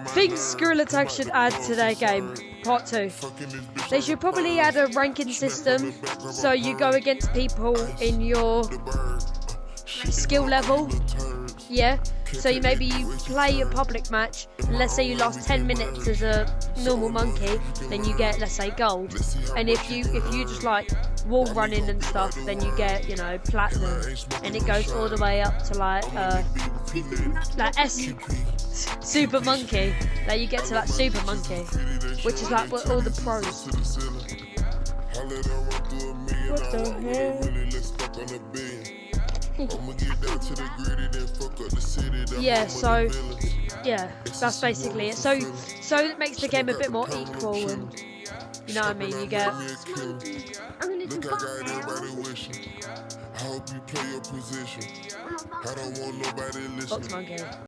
Things Skrill should add to their game. Part 2. They should probably add a ranking system so you go against people in your skill level. Yeah. So you play a public match, and let's say you last 10 minutes as a normal monkey, then you get, let's say, gold. And if you just like wall running and stuff, then you get, you know, platinum. And it goes all the way up to like super monkey. Like you get to like super monkey, which is like what all the pros. What the hell? Yeah, so yeah, that's basically it. So it makes the game a bit more equal, and you know what I mean. You get. I'm gonna do box now. Box monkey.